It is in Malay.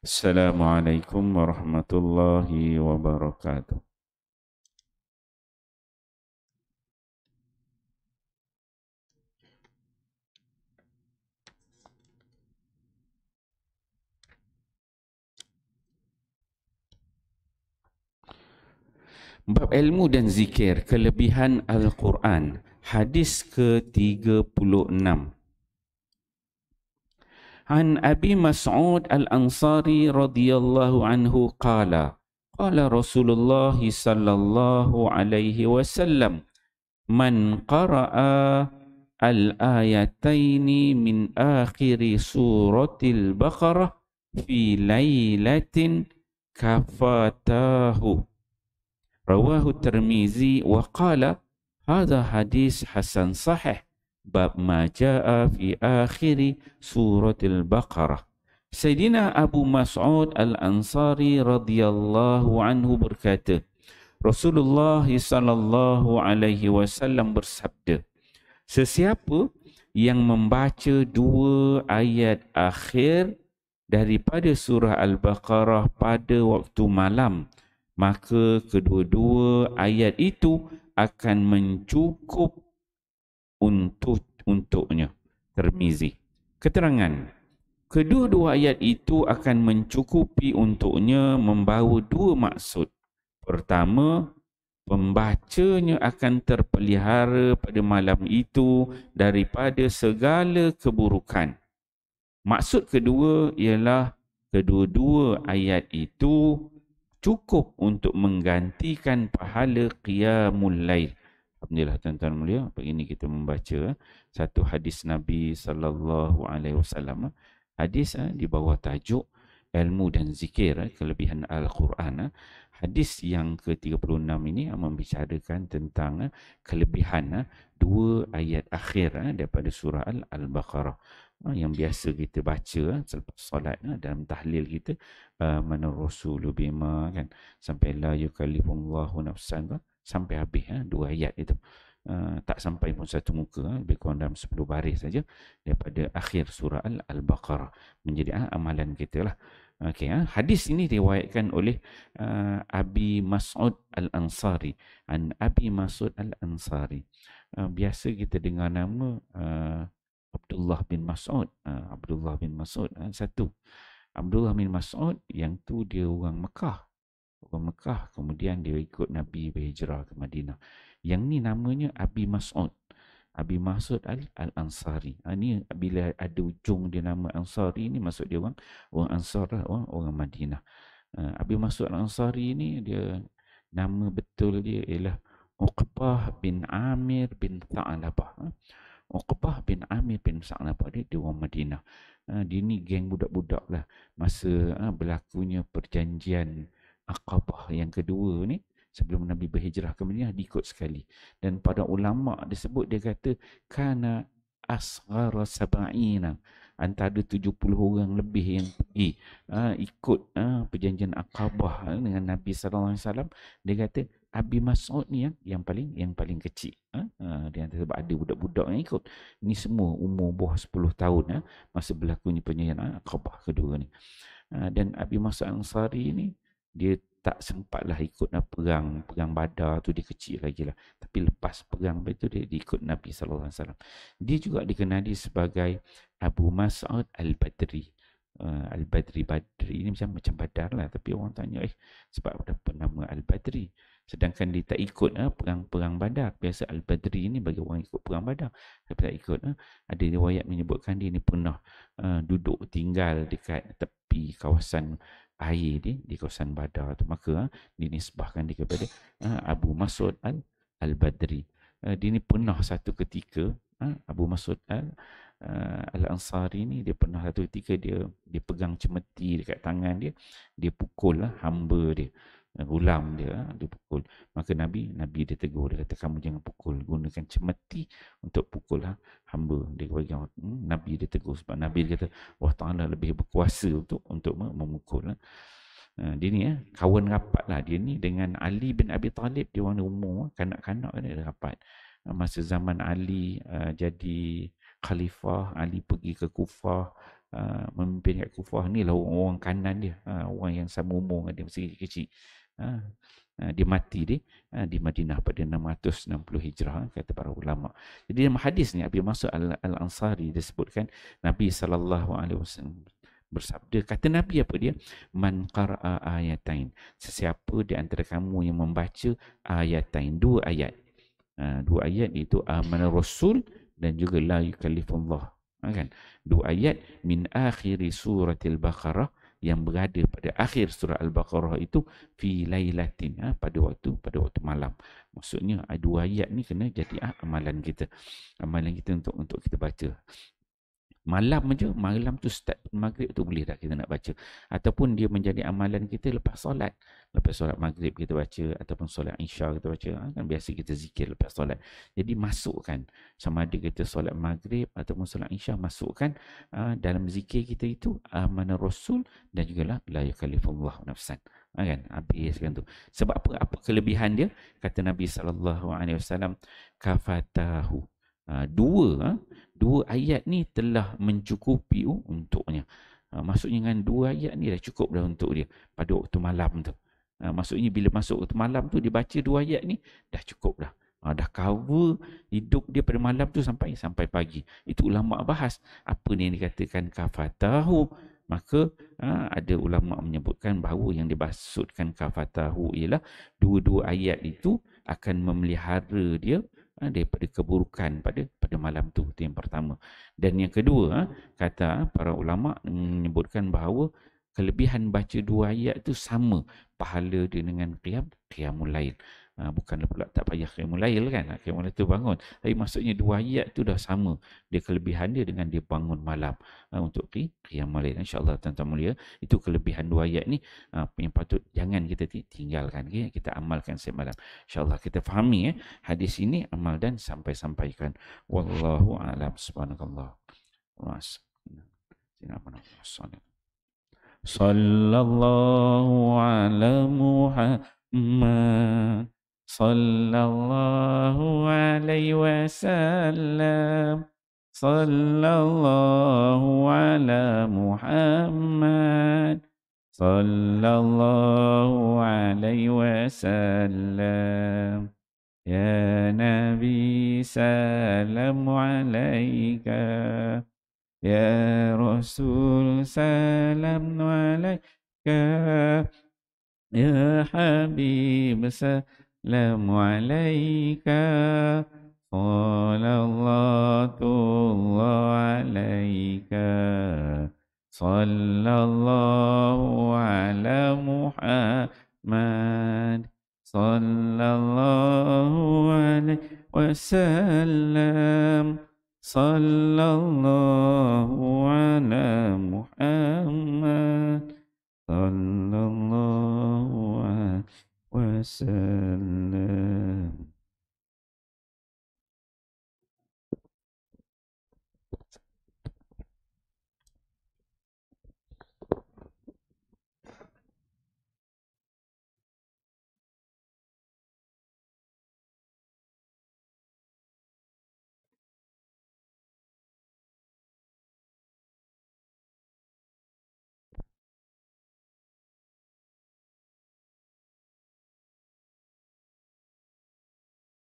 Assalamualaikum warahmatullahi wabarakatuh. Bab ilmu dan zikir, kelebihan Al-Quran. Hadis ke-36. An Abi Mas'ud Al-Ansari radhiyallahu anhu qala qala Rasulullah sallallahu alaihi wasallam man qara'a al-ayataini min akhiri suratil Baqarah fi lailatin kafatahu. Rawahu Tirmizi wa qala hadha hadis hasan sahih bab ma jaa fi akhir suratil Baqarah. Sayyidina Abu Mas'ud Al-Ansari radhiyallahu anhu berkata, Rasulullah sallallahu alaihi wasallam bersabda, sesiapa yang membaca dua ayat akhir daripada surah Al-Baqarah pada waktu malam, maka kedua-dua ayat itu akan mencukup untuknya. Tirmizi. Keterangan, kedua-dua ayat itu akan mencukupi untuknya membawa dua maksud. Pertama, pembacanya akan terpelihara pada malam itu daripada segala keburukan. Maksud kedua ialah kedua-dua ayat itu cukup untuk menggantikan pahala qiyamul lail. Alhamdulillah tuan-tuan mulia, pagi ini kita membaca satu hadis Nabi sallallahu alaihi wasallam. Hadis di bawah tajuk ilmu dan zikir, kelebihan Al-Quran. Hadis yang ke-36 ini membicarakan tentang kelebihan dua ayat akhir daripada surah Al-Baqarah yang biasa kita baca selepas solat dalam tahlil kita, mana rasulu bima kan, sampai la yukallifullahu nafsan sampai habis dua ayat itu. Tak sampai pun satu muka, lebih kurang dalam 10 baris saja daripada akhir surah Al-Baqarah, menjadi amalan kita lah. Okay, hadis ini diriwayatkan oleh Abi Mas'ud Al-Ansari. An Abi Mas'ud Al-Ansari. Biasa kita dengar nama Abdullah bin Mas'ud. Abdullah bin Mas'ud satu. Abdullah bin Mas'ud yang tu dia orang Mekah. Orang Mekah, kemudian dia ikut Nabi berhijrah ke Madinah. Yang ni namanya Abi Mas'ud. Abi Mas'ud Al-Ansari. Ni bila ada ujung dia nama Ansari ni, maksud dia orang Ansar lah, orang Madinah. Abi Mas'ud Al-Ansari ni dia nama betul dia ialah Uqbah bin Amir bin Tha'labah. Uqbah bin Amir bin Tha'labah dia orang Madinah. Dia ni geng budak-budak lah masa berlakunya perjanjian Aqabah yang kedua ni, sebelum Nabi berhijrah ke Madinah, diikut sekali. Dan pada ulama disebut, dia kata kana asghara sab'ina, antara 70 orang lebih yang pergi ikut perjanjian Aqabah dengan Nabi sallallahu alaihi wasallam. Dia kata Abi Mas'ud ni yang paling kecil. Dia sebab ada budak-budak yang ikut. Ni semua umur bawah 10 tahun masa berlakunya perjanjian Aqabah kedua ni. Dan Abi Mas'ud Ansari ni dia tak sempatlah ikut perang Badar tu, dia kecil lagi lah. Tapi lepas perang itu dia ikut Nabi sallallahu alaihi wasallam. Dia juga dikenali sebagai Abu Mas'ud Al-Badri. Badri ini macam Badar lah, tapi orang tanya sebab apa nama Al-Badri, sedangkan dia tak ikut perang Badar. Biasa Al-Badri ini bagi orang ikut perang Badar, tapi tak ikut. Ada riwayat menyebutkan dia ni pernah duduk tinggal dekat tepi kawasan air di kawasan Badar tu, maka dinisbahkan dia kepada Abu Mas'ud Al-Badri. Dia ni pernah satu ketika, Abu Mas'ud Al-Ansari ni, dia pernah satu ketika dia pegang cemeti dekat tangan dia pukul hamba dia, gulam dia pukul. Maka Nabi dia tegur, dia kata kamu jangan pukul, gunakan cemeti untuk pukul hamba dia. Nabi dia tegur sebab Nabi dia kata Allah Ta'ala lebih berkuasa untuk memukul. Dia ni kawan rapat lah dia ni dengan Ali bin Abi Talib. Dia orang umur kanak-kanak dia rapat. Masa zaman Ali jadi khalifah, Ali pergi ke Kufah, memimpin kat Kufah ni lah orang kanan dia, orang yang sama umur dengan dia masa kecil. Dia mati di Madinah pada 660 Hijrah, kata para ulama. Jadi dalam hadis ni Abi Mas'ud Al-Ansari disebutkan Nabi SAW bersabda, kata Nabi apa dia? Man qara'a ayatain, sesiapa di antara kamu yang membaca ayatain, dua ayat. Dua ayat itu amanah Rasul dan juga la yukallifullah. Kan? Dua ayat min akhiri suratil Baqarah, yang berada pada akhir surah Al-Baqarah itu fi lailatin, pada waktu malam. Maksudnya dua ayat ni kena jadi amalan kita untuk kita baca. Malam tu start maghrib tu boleh tak kita nak baca, ataupun dia menjadi amalan kita lepas solat maghrib kita baca, ataupun solat isya kita baca. Kan biasa kita zikir lepas solat. Jadi masukkan, sama ada kita solat maghrib ataupun solat isya, masukkan dalam zikir kita itu amanah Rasul dan juga la yukallifullah nafsan. Kan habiskan tu. Sebab apa kelebihan dia? Kata Nabi SAW, kafatahu, dua ayat ni telah mencukupi untuknya. Maksudnya dengan dua ayat ni dah cukup dah untuk dia pada waktu malam tu. Maksudnya bila masuk waktu malam tu dia baca dua ayat ni dah cukup dah. Dah cover hidup dia pada malam tu sampai pagi. Itu ulama bahas apa ni yang dikatakan kafatahu. Maka ada ulama menyebutkan bahawa yang dimaksudkan kafatahu ialah dua-dua ayat itu akan memelihara dia daripada keburukan pada malam tu. Itu yang pertama. Dan yang kedua, kata para ulama menyebutkan bahawa kelebihan baca dua ayat tu sama pahala dia dengan qiyamul lail. Bukanlah pula tak payah qiyamul lail kan, qiyamul lail tu bangun, tapi maksudnya dua ayat tu dah sama dia kelebihan dia dengan dia bangun malam untuk qiyamul lail. InsyaAllah tuan-tuan mulia, itu kelebihan dua ayat ni yang patut jangan kita tinggalkan, kita amalkan setiap malam. InsyaAllah kita fahami hadis ini, amal dan sampaikan. Wallahu a'lam. Subhanakallah. Sallallahu ala Muhammad, sallallahu alaihi wasallam, sallallahu ala Muhammad, sallallahu alaihi wasallam. Ya Nabi salam alaika, ya Rasul salam alaika, ya Habib salam alaika, sallallahu alaika, sallallahu ala Muhammad, sallallahu alaihi wasallam, sallallahu ala Muhammad, sallallahu alaihi wasallam.